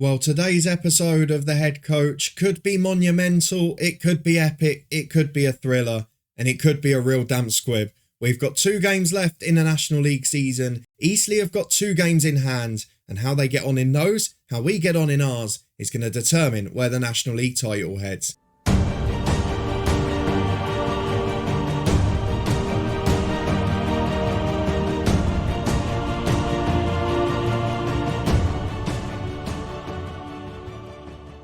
Well, today's episode of The Head Coach could be monumental, it could be epic, it could be a thriller, and it could be a real damp squib. We've got 2 games left in the National League season. Eastleigh have got 2 games in hand, and how they get on in those, how we get on in ours, is going to determine where the National League title heads.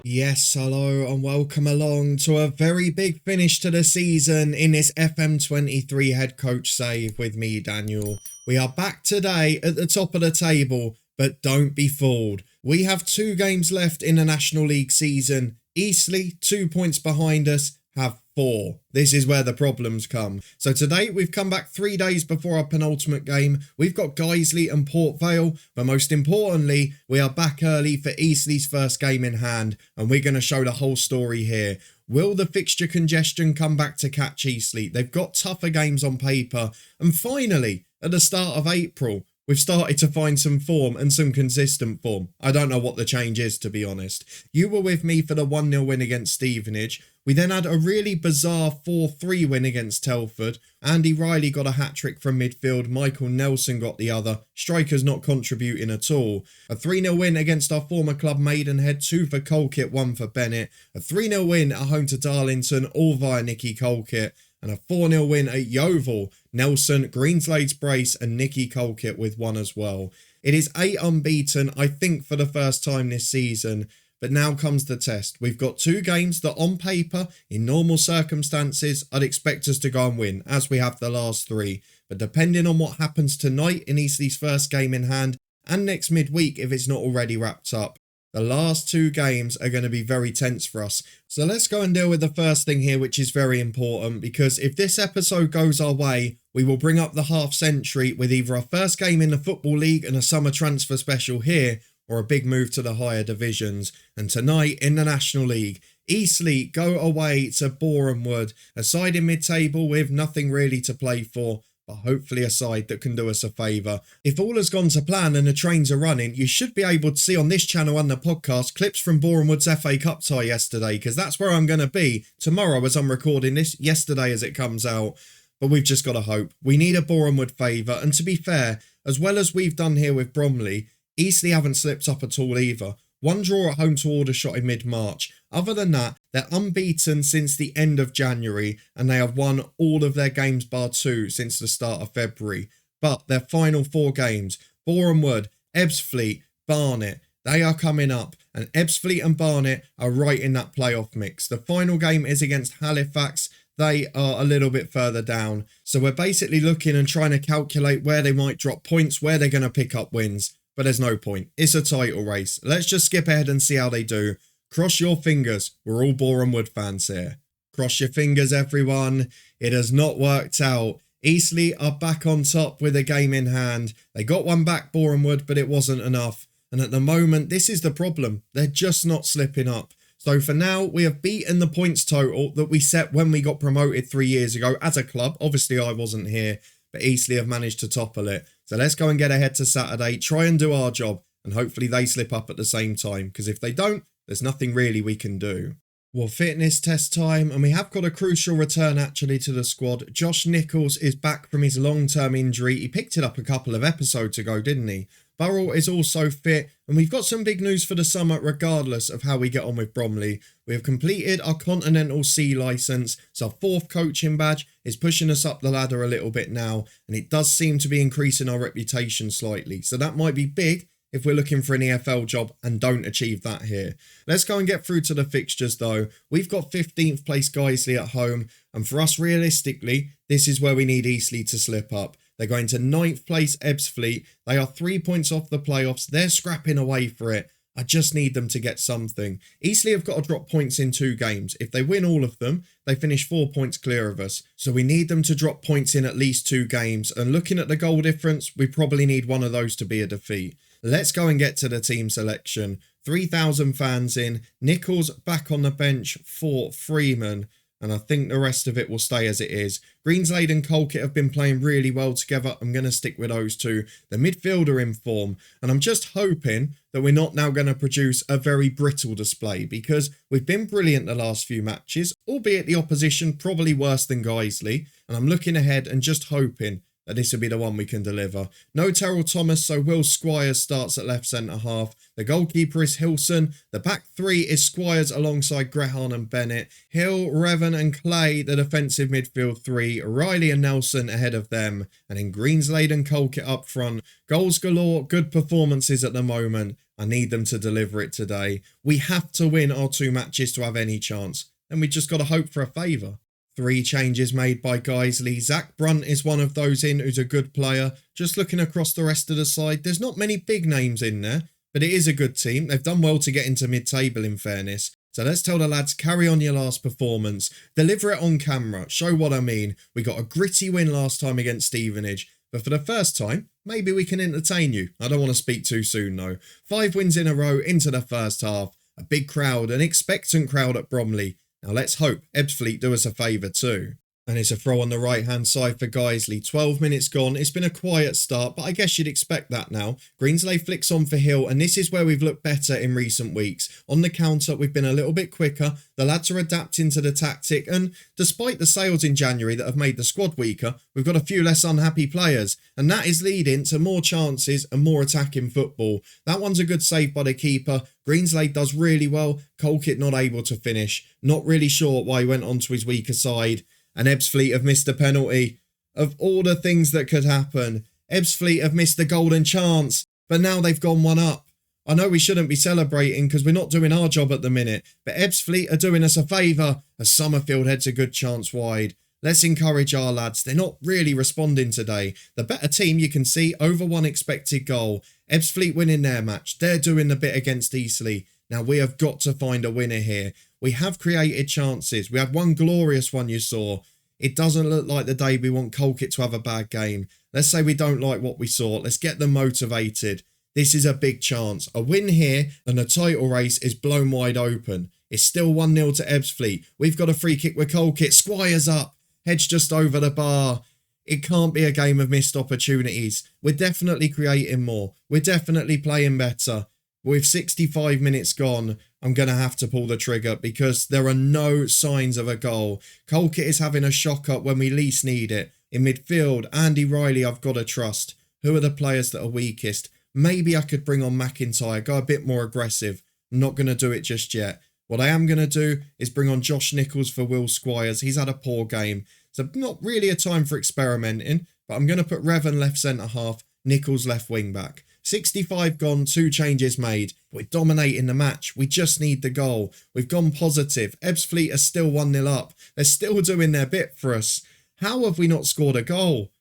Yes, hello and welcome along to a very big finish to the season in this FM23 Head Coach save with me, Daniel. We are back today at the top of the table, but don't be fooled. We have 2 games left in the National League season. Eastleigh, 2 points behind us, have 4. This is where the problems come. So today we've come back 3 days before our penultimate game. We've got Guiseley and Port Vale, but most importantly, we are back early for Eastleigh's first game in hand, and we're going to show the whole story here. Will the fixture congestion come back to catch Eastleigh? They've got tougher games on paper, and finally, at the start of April, we've started to find some form and some consistent form. I don't know what the change is, to be honest. You were with me for the 1-0 win against Stevenage. We then had a really bizarre 4-3 win against Telford. Andy Riley got a hat-trick from midfield. Michael Nelson got the other. Strikers not contributing at all. A 3-0 win against our former club Maidenhead. 2 for Colkett, 1 for Bennett. A 3-0 win at home to Darlington, all via Nicky Colkett. And a 4-0 win at Yeovil. Nelson, Greenslade's brace and Nicky Colkett with 1 as well. It is 8 unbeaten, I think, for the first time this season. But now comes the test. We've got 2 games that on paper, in normal circumstances, I'd expect us to go and win, as we have the last 3. But depending on what happens tonight in Eastleigh's first game in hand, and next midweek if it's not already wrapped up, the last 2 games are going to be very tense for us. So let's go and deal with the first thing here, which is very important, because if this episode goes our way, we will bring up the half century with either our first game in the Football League and a summer transfer special here, or a big move to the higher divisions. And tonight in the National League, Eastleigh go away to Boreham Wood, a side in mid-table with nothing really to play for, but hopefully a side that can do us a favour. If all has gone to plan and the trains are running, you should be able to see on this channel and the podcast clips from Boreham Wood's FA Cup tie yesterday, because that's where I'm going to be tomorrow as I'm recording this, yesterday as it comes out. But we've just got to hope. We need a Boreham Wood favour, and to be fair, as well as we've done here with Bromley, Eastleigh haven't slipped up at all either. 1 draw at home to Aldershot in mid-March. Other than that, they're unbeaten since the end of January, and they have won all of their games bar 2 since the start of February. But their final 4 games, Boreham Wood, Ebbsfleet, Barnet, they are coming up, and Ebbsfleet and Barnet are right in that playoff mix. The final game is against Halifax. They are a little bit further down. So we're basically looking and trying to calculate where they might drop points, where they're going to pick up wins. But there's no point. It's a title race. Let's just skip ahead and see how they do. Cross your fingers. We're all Boreham Wood fans here. Cross your fingers, everyone. It has not worked out. Eastleigh are back on top with a game in hand. They got one back, Boreham Wood, but it wasn't enough. And at the moment, this is the problem. They're just not slipping up. So for now, we have beaten the points total that we set when we got promoted 3 years ago as a club. Obviously, I wasn't here, but Eastleigh have managed to topple it. So let's go and get ahead to Saturday, try and do our job, and hopefully they slip up at the same time, because if they don't, there's nothing really we can do. Well, fitness test time, and we have got a crucial return actually to the squad. Josh Nichols is back from his long-term injury. He picked it up a couple of episodes ago, didn't he? Burrell is also fit, and we've got some big news for the summer regardless of how we get on with Bromley. We have completed our Continental C licence, so our 4th coaching badge is pushing us up the ladder a little bit now, and it does seem to be increasing our reputation slightly, so that might be big if we're looking for an EFL job and don't achieve that here. Let's go and get through to the fixtures though. We've got 15th place Guiseley at home, and for us realistically, this is where we need Eastleigh to slip up. They're going to 9th place Ebbsfleet. They are 3 points off the playoffs. They're scrapping away for it. I just need them to get something. Eastleigh have got to drop points in 2 games. If they win all of them, they finish 4 points clear of us. So we need them to drop points in at least 2 games. And looking at the goal difference, we probably need one of those to be a defeat. Let's go and get to the team selection. 3,000 fans in. Nichols back on the bench for Freeman. and I think the rest of it will stay as it is. Guiseley and Colkett have been playing really well together. I'm going to stick with those two. The midfielder in form, and I'm just hoping that we're not now going to produce a very brittle display, because we've been brilliant the last few matches, albeit the opposition probably worse than Guiseley, and I'm looking ahead and just hoping that this will be the one we can deliver. No Terrell Thomas, so Will Squires starts at left centre-half. The goalkeeper is Hilson. The back three is Squires alongside Grehan and Bennett. Hill, Revan and Clay, the defensive midfield three. Riley and Nelson ahead of them. And then Guiseley and Colkett up front. Goals galore, good performances at the moment. I need them to deliver it today. We have to win our 2 matches to have any chance. And we just got to hope for a favour. 3 changes made by Guiseley. Zach Brunt is one of those in who's a good player. Just looking across the rest of the side, there's not many big names in there, but it is a good team. They've done well to get into mid-table in fairness. So let's tell the lads, carry on your last performance. Deliver it on camera. Show what I mean. We got a gritty win last time against Stevenage, but for the first time, maybe we can entertain you. I don't want to speak too soon though. 5 wins in a row into the first half. A big crowd, an expectant crowd at Bromley. Now let's hope Ebbsfleet do us a favour too. And it's a throw on the right hand side for Guiseley. 12 minutes gone. It's been a quiet start, but I guess you'd expect that now. Guiseley flicks on for Hill, and this is where we've looked better in recent weeks. On the counter, we've been a little bit quicker. The lads are adapting to the tactic, and despite the sales in January that have made the squad weaker, we've got a few less unhappy players, and that is leading to more chances and more attacking football. That one's a good save by the keeper. Guiseley does really well. Colkett not able to finish. Not really sure why he went onto his weaker side. And Ebbsfleet have missed a penalty. Of all the things that could happen, Ebbsfleet have missed the golden chance, but now they've gone one up. I know we shouldn't be celebrating because we're not doing our job at the minute, but Ebbsfleet are doing us a favour as Summerfield heads a good chance wide. Let's encourage our lads. They're not really responding today. The better team, you can see, over 1 expected goal. Ebbsfleet winning their match. They're doing the bit against Eastleigh. Now we have got to find a winner here. We have created chances. We had one glorious one you saw. It doesn't look like the day we want Colkett to have a bad game. Let's say we don't like what we saw. Let's get them motivated. This is a big chance. A win here and the title race is blown wide open. It's still 1-0 to Ebbsfleet. We've got a free kick with Colkett. Squires up. Heads just over the bar. It can't be a game of missed opportunities. We're definitely creating more. We're definitely playing better. With 65 minutes gone, I'm going to have to pull the trigger because there are no signs of a goal. Colkett is having a shocker when we least need it. In midfield, Andy Riley I've got to trust. Who are the players that are weakest? Maybe I could bring on McIntyre, go a bit more aggressive. I'm not going to do it just yet. What I am going to do is bring on Josh Nichols for Will Squires. He's had a poor game. So not really a time for experimenting, but I'm going to put Revan left centre-half, Nichols left wing-back. 65 gone, 2 changes made. We're dominating the match. We just need the goal. We've gone positive. Ebbsfleet are still 1-0 up. They're still doing their bit for us. How have we not scored a goal?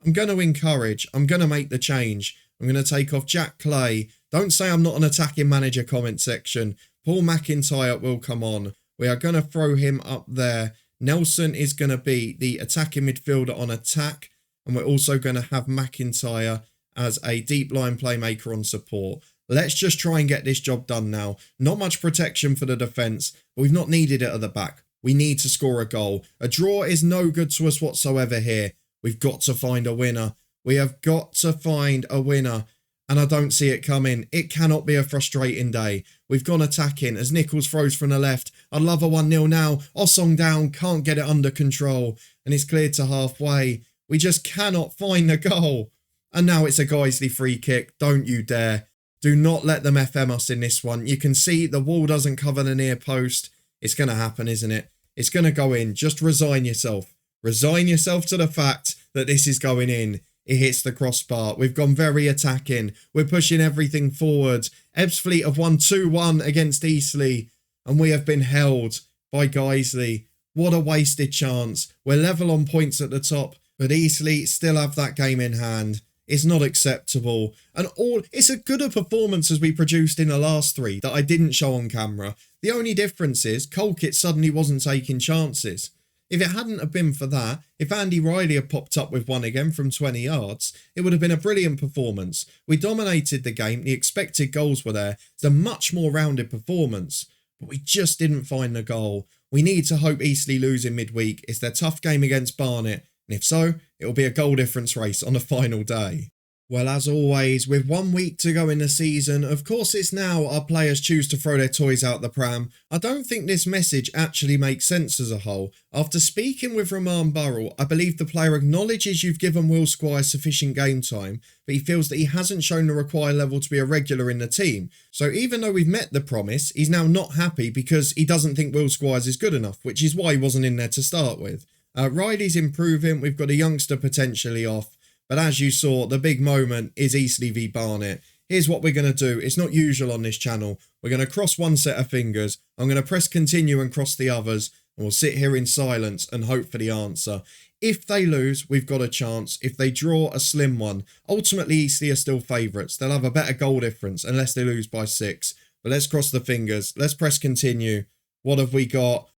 I'm going to encourage. I'm going to make the change. I'm going to take off Jack Clay. Don't say I'm not an attacking manager comment section. Paul McIntyre will come on. We are going to throw him up there. Nelson is going to be the attacking midfielder on attack. And we're also going to have McIntyre as a deep line playmaker on support. Let's just try and get this job done now. Not much protection for the defence, but we've not needed it at the back. We need to score a goal. A draw is no good to us whatsoever here. We've got to find a winner. We have got to find a winner. And I don't see it coming. It cannot be a frustrating day. We've gone attacking as Nichols throws from the left. I'd love a 1-0 now. Osong down, can't get it under control. And it's cleared to halfway. We just cannot find the goal. And now it's a Guiseley free kick. Don't you dare. Do not let them FM us in this one. You can see the wall doesn't cover the near post. It's going to happen, isn't it? It's going to go in. Just resign yourself. Resign yourself to the fact that this is going in. It hits the crossbar. We've gone very attacking. We're pushing everything forward. Ebbsfleet have won 2-1 against Eastleigh. And we have been held by Guiseley. What a wasted chance. We're level on points at the top. But Eastleigh still have that game in hand. It's not acceptable. And it's as good a performance as we produced in the last 3 that I didn't show on camera. The only difference is Colkett suddenly wasn't taking chances. If it hadn't have been for that, if Andy Riley had popped up with one again from 20 yards, it would have been a brilliant performance. We dominated the game. The expected goals were there. It's a much more rounded performance. but we just didn't find the goal. We need to hope Eastleigh lose in midweek. It's their tough game against Barnet, and if so, it'll be a goal difference race on the final day. Well, as always, with 1 week to go in the season, of course it's now our players choose to throw their toys out the pram. I don't think this message actually makes sense as a whole. After speaking with Roman Burrell, I believe the player acknowledges you've given Will Squires sufficient game time, but he feels that he hasn't shown the required level to be a regular in the team. So even though we've met the promise, he's now not happy because he doesn't think Will Squires is good enough, which is why he wasn't in there to start with. Riley's improving, we've got a youngster potentially off. But as you saw, the big moment is Eastleigh v Barnet. Here's what we're going to do. It's not usual on this channel. We're going to cross one set of fingers. I'm going to press continue and cross the others. And we'll sit here in silence and hope for the answer. If they lose, we've got a chance. If they draw, a slim one. Ultimately, Eastleigh are still favourites. They'll have a better goal difference unless they lose by 6. But let's cross the fingers. Let's press continue. What have we got?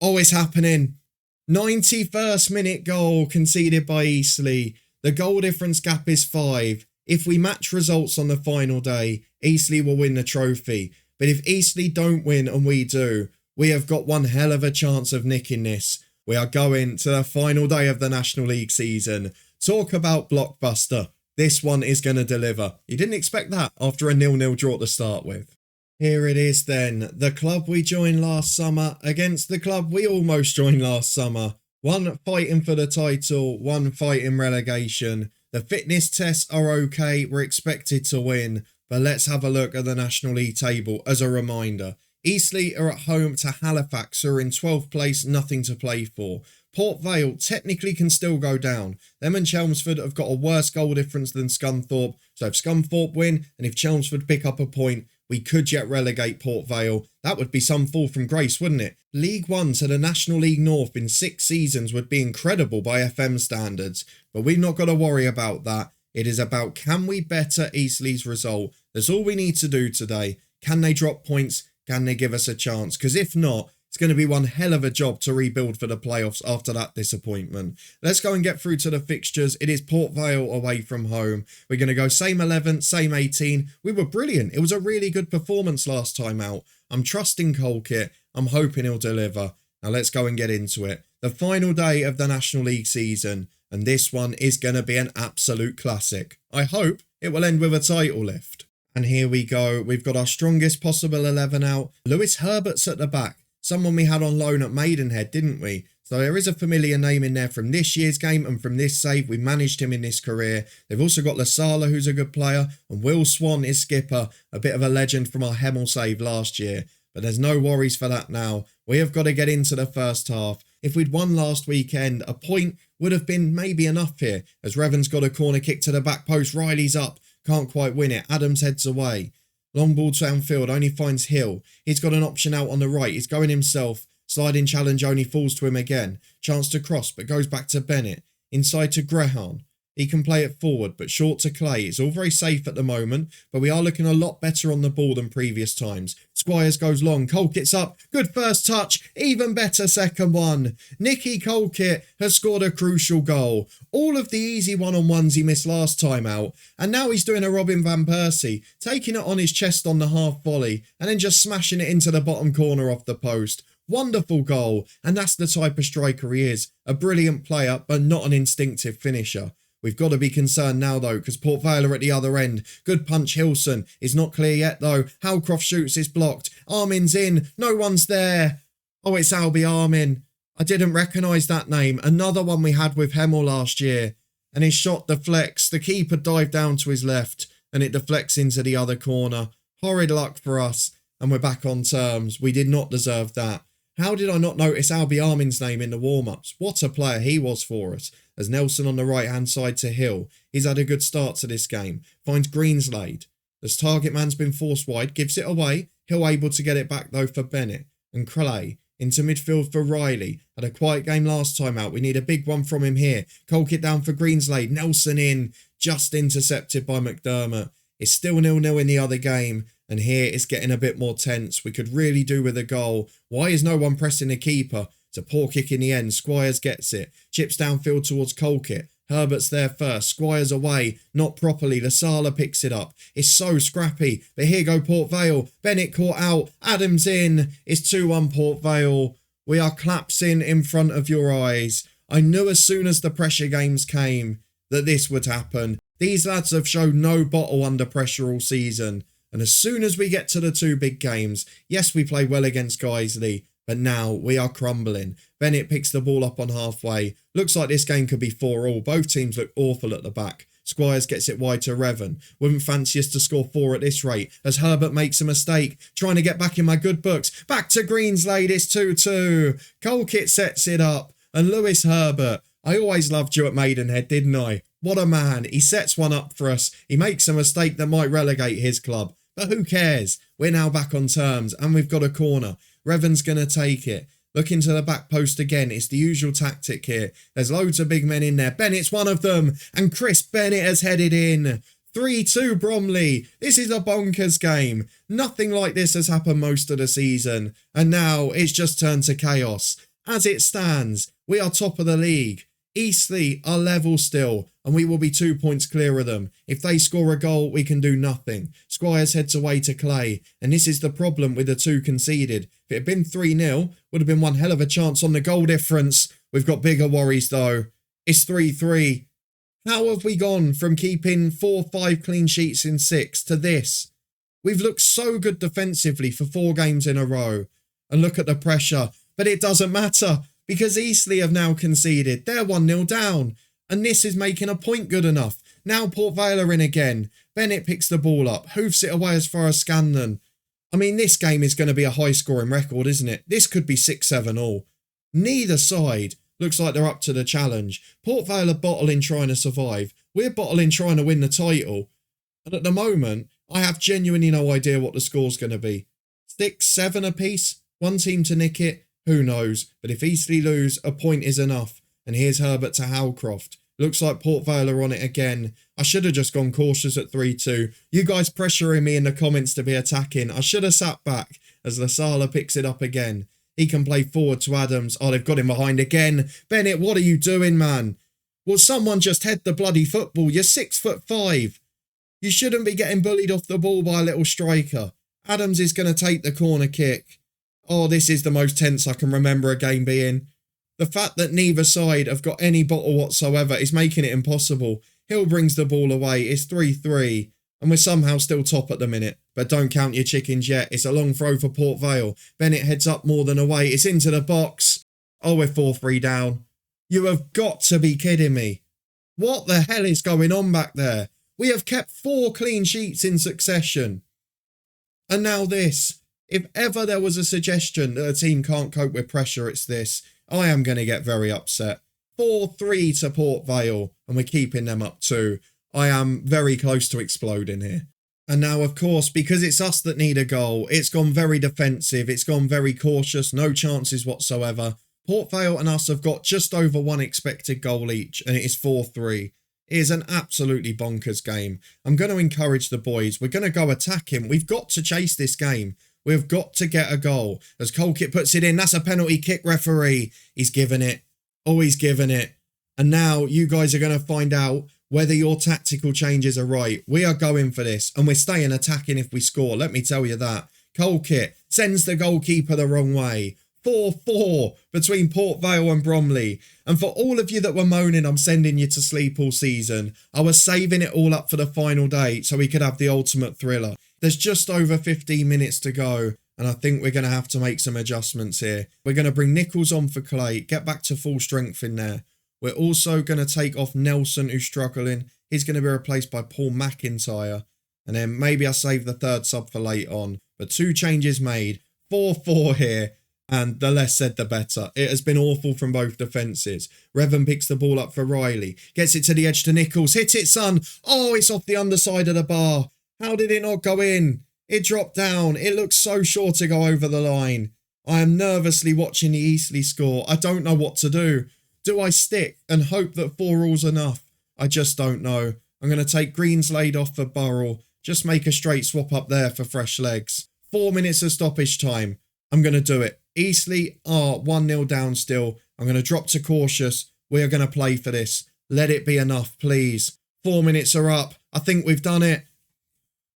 Oh, it's happening. 91st minute goal conceded by Eastleigh. The goal difference gap is 5. If we match results on the final day, Eastleigh will win the trophy. But if Eastleigh don't win and we do, we have got one hell of a chance of nicking this. We are going to the final day of the National League season. Talk about blockbuster. This one is going to deliver. You didn't expect that after a 0-0 draw to start with. Here it is then. The club we joined last summer against the club we almost joined last summer. One fighting for the title, one fighting relegation. The fitness tests are okay, we're expected to win. But let's have a look at the National League table as a reminder. Eastleigh are at home to Halifax, who are in 12th place, nothing to play for. Port Vale technically can still go down. Them and Chelmsford have got a worse goal difference than Scunthorpe. So if Scunthorpe win and if Chelmsford pick up a point, we could yet relegate Port Vale. That would be some fall from grace, wouldn't it? League One to the National League North in 6 seasons would be incredible by FM standards. But we've not got to worry about that. It is about, can we better Eastleigh's result? That's all we need to do today. Can they drop points? Can they give us a chance? Because if not, it's going to be one hell of a job to rebuild for the playoffs after that disappointment. Let's go and get through to the fixtures. It is Port Vale away from home. We're going to go same 11, same 18. We were brilliant. It was a really good performance last time out. I'm trusting Colkit. I'm hoping he'll deliver. Now let's go and get into it. The final day of the National League season. And this one is going to be an absolute classic. I hope it will end with a title lift. And here we go. We've got our strongest possible 11 out. Lewis Herbert's at the back. Someone we had on loan at Maidenhead, didn't we? So there is a familiar name in there from this year's game and from this save. We managed him in this career. They've also got Lasala, who's a good player, and Will Swan is skipper, a bit of a legend from our Hemel save last year. But there's no worries for that now. We have got to get into the first half. If we'd won last weekend, a point would have been maybe enough here, as Revan's got a corner kick to the back post. Riley's up, can't quite win it. Adams heads away. Long ball downfield, only finds Hill. He's got an option out on the right. He's going himself. Sliding challenge only falls to him again. Chance to cross, but goes back to Bennett. Inside to Grehan. He can play it forward, but short to Clay. It's all very safe at the moment, but we are looking a lot better on the ball than previous times. Squires goes long. Colkit's up. Good first touch. Even better second one. Nicky Colkit has scored a crucial goal. All of the easy one-on-ones he missed last time out. And now he's doing a Robin van Persie, taking it on his chest on the half volley and then just smashing it into the bottom corner off the post. Wonderful goal. And that's the type of striker he is. A brilliant player, but not an instinctive finisher. We've got to be concerned now, though, because Port Vale are at the other end. Good punch, Hilson. Is not clear yet, though. Howcroft shoots, it's blocked. Armin's in. No one's there. Oh, it's Albie Armin. I didn't recognise that name. Another one we had with Hemel last year. And his shot deflects. The keeper dived down to his left, and it deflects into the other corner. Horrid luck for us, and we're back on terms. We did not deserve that. How did I not notice Albie Armin's name in the warm-ups? What a player he was for us. As Nelson on the right-hand side to Hill. He's had a good start to this game. Finds Greenslade. As target man's been forced wide, gives it away. Hill able to get it back though for Bennett. And Clay into midfield for Riley. Had a quiet game last time out. We need a big one from him here. Colkit down for Greenslade. Nelson in. Just intercepted by McDermott. It's still 0-0 in the other game. And here it's getting a bit more tense. We could really do with a goal. Why is no one pressing the keeper? It's a poor kick in the end. Squires gets it. Chips downfield towards Colkit. Herbert's there first. Squire's away. Not properly. Lasala picks it up. It's so scrappy. But here go Port Vale. Bennett caught out. Adams in. It's 2-1 Port Vale. We are collapsing in front of your eyes. I knew as soon as the pressure games came that this would happen. These lads have shown no bottle under pressure all season. And as soon as we get to the two big games, yes, we play well against Guiseley, but now we are crumbling. Bennett picks the ball up on halfway. Looks like this game could be 4-4. Both teams look awful at the back. Squires gets it wide to Revan. Wouldn't fancy us to score 4 at this rate as Herbert makes a mistake. Trying to get back in my good books. Back to Guiseley. It's 2-2. Colkit sets it up. And Lewis Herbert. I always loved you at Maidenhead, didn't I? What a man. He sets one up for us. He makes a mistake that might relegate his club. But who cares? We're now back on terms and we've got a corner. Revan's going to take it. Looking to the back post again. It's the usual tactic here. There's loads of big men in there. Bennett's one of them. And Chris Bennett has headed in. 3-2 Bromley. This is a bonkers game. Nothing like this has happened most of the season. And now it's just turned to chaos. As it stands, we are top of the league. Eastleigh are level still, and we will be 2 points clear of them. If they score a goal, we can do nothing. Squires heads away to Clay, and this is the problem with the 2 conceded. If it had been 3-0, would have been one hell of a chance on the goal difference. We've got bigger worries though. It's 3-3. How have we gone from keeping 4-5 clean sheets in 6 to this? We've looked so good defensively for 4 games in a row. And look at the pressure. But it doesn't matter. Because Eastleigh have now conceded. They're 1-0 down. And this is making a point good enough. Now Port Vale are in again. Bennett picks the ball up. Hoofs it away as far as Scanlon. I mean, this game is going to be a high-scoring record, isn't it? This could be 6-7 all. Neither side looks like they're up to the challenge. Port Vale are bottling trying to survive. We're bottling trying to win the title. And at the moment, I have genuinely no idea what the score's going to be. 6-7 apiece? One team to nick it? Who knows? But if Eastleigh lose, a point is enough. And here's Herbert to Howcroft. Looks like Port Vale are on it again. I should have just gone cautious at 3-2. You guys pressuring me in the comments to be attacking. I should have sat back as Lasala picks it up again. He can play forward to Adams. Oh, they've got him behind again. Bennett, what are you doing, man? Will someone just head the bloody football? You're 6'5". You shouldn't be getting bullied off the ball by a little striker. Adams is going to take the corner kick. Oh, this is the most tense I can remember a game being. The fact that neither side have got any bottle whatsoever is making it impossible. Hill brings the ball away. It's 3-3. And we're somehow still top at the minute. But don't count your chickens yet. It's a long throw for Port Vale. Bennett heads up more than away. It's into the box. Oh, we're 4-3 down. You have got to be kidding me. What the hell is going on back there? We have kept 4 clean sheets in succession. And now this. If ever there was a suggestion that a team can't cope with pressure, it's this. I am going to get very upset. 4-3 to Port Vale, and we're keeping them up too. I am very close to exploding here. And now, of course, because it's us that need a goal, it's gone very defensive. It's gone very cautious. No chances whatsoever. Port Vale and us have got just over 1 expected goal each, and it is 4-3. It is an absolutely bonkers game. I'm going to encourage the boys. We're going to go attack him. We've got to chase this game. We've got to get a goal. As Colkit puts it in, that's a penalty kick, referee. He's given it. Oh, he's given it. And now you guys are going to find out whether your tactical changes are right. We are going for this, and we're staying attacking if we score. Let me tell you that. Colkit sends the goalkeeper the wrong way. 4-4 between Port Vale and Bromley. And for all of you that were moaning I'm sending you to sleep all season, I was saving it all up for the final day so we could have the ultimate thriller. There's just over 15 minutes to go, and I think we're going to have to make some adjustments here. We're going to bring Nichols on for Clay, get back to full strength in there. We're also going to take off Nelson, who's struggling. He's going to be replaced by Paul McIntyre. And then maybe I save the third sub for late on. But 2 changes made. 4-4 here. And the less said, the better. It has been awful from both defences. Revan picks the ball up for Riley. Gets it to the edge to Nichols. Hit it, son. Oh, it's off the underside of the bar. How did it not go in? It dropped down. It looks so sure to go over the line. I am nervously watching the Eastleigh score. I don't know what to do. Do I stick and hope that 4 all's enough? I just don't know. I'm going to take Guiseley off for Burrell. Just make a straight swap up there for fresh legs. 4 minutes of stoppage time. I'm going to do it. Eastleigh are 1-0 down still. I'm going to drop to cautious. We are going to play for this. Let it be enough, please. 4 minutes are up. I think we've done it.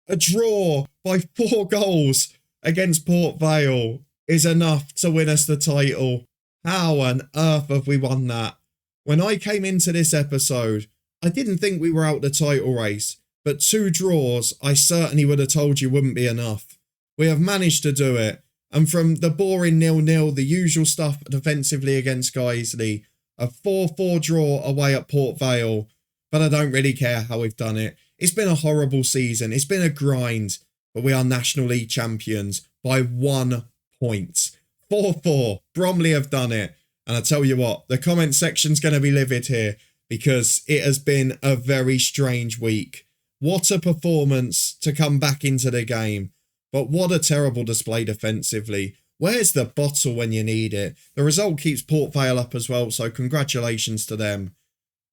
A draw by 4 goals against Port Vale is enough to win us the title. How on earth have we won that? When I came into this episode, I didn't think we were out the title race, but 2 draws I certainly would have told you wouldn't be enough. We have managed to do it, and from the boring 0-0, the usual stuff defensively against Guiseley, a 4-4 draw away at Port Vale, but I don't really care how we've done it. It's been a horrible season, it's been a grind, but we are National League champions by 1 point. 4-4, Bromley have done it. And I tell you what, the comment section's going to be livid here because it has been a very strange week. What a performance to come back into the game. But what a terrible display defensively. Where's the bottle when you need it? The result keeps Port Vale up as well, so congratulations to them.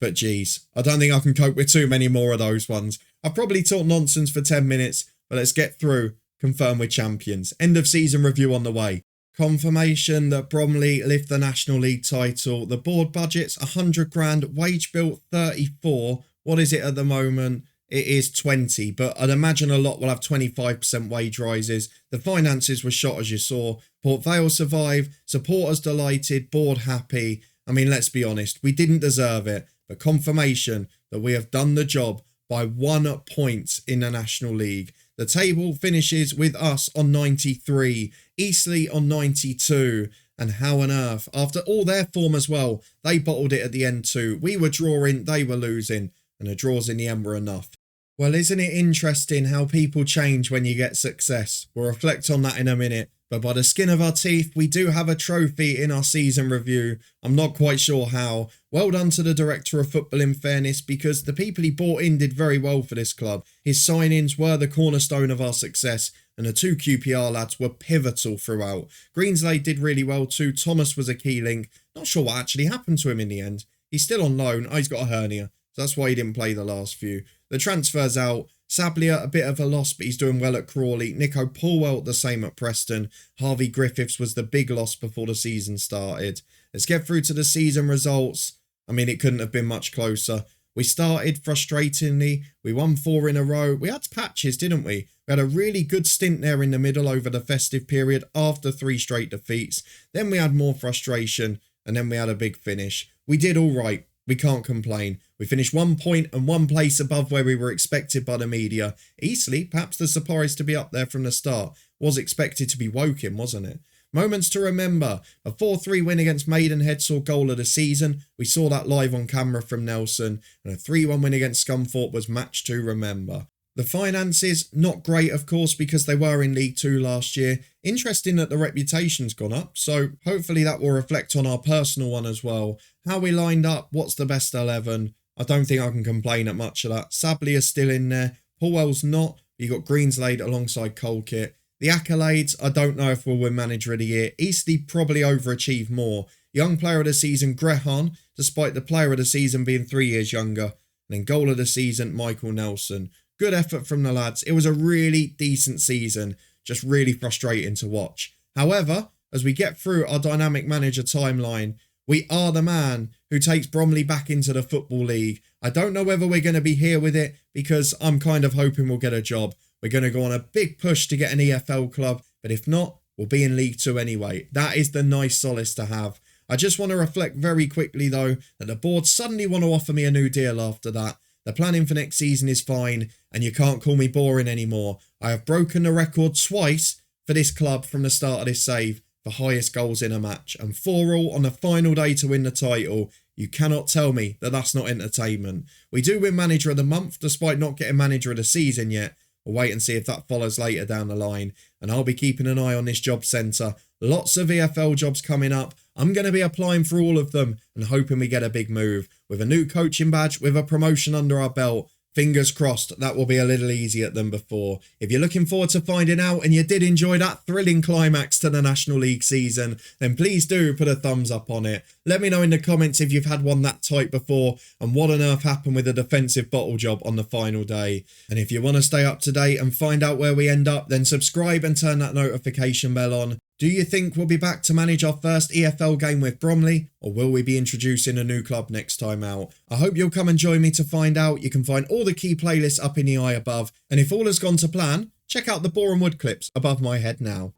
But geez, I don't think I can cope with too many more of those ones. I've probably talked nonsense for 10 minutes, but let's get through. Confirm we're champions. End of season review on the way. Confirmation that Bromley lift the National League title. The board budget's 100 grand, wage bill 34. What is it at the moment? It is 20, but I'd imagine a lot will have 25% wage rises. The finances were shot as you saw. Port Vale survived, supporters delighted, board happy. I mean, let's be honest, we didn't deserve it, but confirmation that we have done the job by 1 point in the National League. The table finishes with us on 93, Eastleigh on 92, and how on earth, after all their form as well, they bottled it at the end too. We were drawing, they were losing, and the draws in the end were enough. Well, isn't it interesting how people change when you get success? We'll reflect on that in a minute. But by the skin of our teeth, we do have a trophy in our season review. I'm not quite sure how. Well done to the director of football in fairness, because the people he brought in did very well for this club. His signings were the cornerstone of our success, and the 2 QPR lads were pivotal throughout. Guiseley did really well too. Thomas was a key link. Not sure what actually happened to him in the end. He's still on loan. Oh, he's got a hernia, so that's why he didn't play the last few. The transfer's out. Sablia, a bit of a loss, but he's doing well at Crawley. Nico Paulwell, the same at Preston. Harvey Griffiths was the big loss before the season started. Let's get through to the season results. I mean, it couldn't have been much closer. We started frustratingly. We won 4 in a row. We had patches, didn't we? We had a really good stint there in the middle over the festive period after 3 straight defeats. Then we had more frustration, and then we had a big finish. We did all right. We can't complain. We finished 1 point and 1 place above where we were expected by the media. Eastleigh, perhaps the surprise to be up there from the start, was expected to be Woking, wasn't it? Moments to remember. A 4-3 win against Maidenhead saw goal of the season. We saw that live on camera from Nelson. And a 3-1 win against Scunthorpe was match to remember. The finances, not great of course, because they were in League 2 last year. Interesting that the reputation's gone up, so hopefully that will reflect on our personal one as well. How we lined up, what's the best 11? I don't think I can complain at much of that. Sabley is still in there. Paulwell's not. You got Greenslade alongside Colkit. The accolades, I don't know if we'll win Manager of the Year. Eastleigh probably overachieved more. Young Player of the Season, Grehan, despite the Player of the Season being 3 years younger. And then Goal of the Season, Michael Nelson. Good effort from the lads. It was a really decent season. Just really frustrating to watch. However, as we get through our Dynamic Manager timeline, we are the man who takes Bromley back into the Football League. I don't know whether we're going to be here with it because I'm kind of hoping we'll get a job. We're going to go on a big push to get an EFL club, but if not, we'll be in League 2 anyway. That is the nice solace to have. I just want to reflect very quickly though that the board suddenly want to offer me a new deal after that. The planning for next season is fine and you can't call me boring anymore. I have broken the record twice for this club from the start of this save for highest goals in a match, and 4-4 on the final day to win the title. You cannot tell me that that's not entertainment. We do win Manager of the Month despite not getting Manager of the Season yet. We'll wait and see if that follows later down the line, and I'll be keeping an eye on this job centre. Lots of EFL jobs coming up. I'm going to be applying for all of them and hoping we get a big move. With a new coaching badge, with a promotion under our belt, fingers crossed that will be a little easier than before. If you're looking forward to finding out and you did enjoy that thrilling climax to the National League season, then please do put a thumbs up on it. Let me know in the comments if you've had one that tight before and what on earth happened with the defensive bottle job on the final day. And if you want to stay up to date and find out where we end up, then subscribe and turn that notification bell on. Do you think we'll be back to manage our first EFL game with Bromley, or will we be introducing a new club next time out? I hope you'll come and join me to find out. You can find all the key playlists up in the eye above, and if all has gone to plan, check out the Boreham Wood clips above my head now.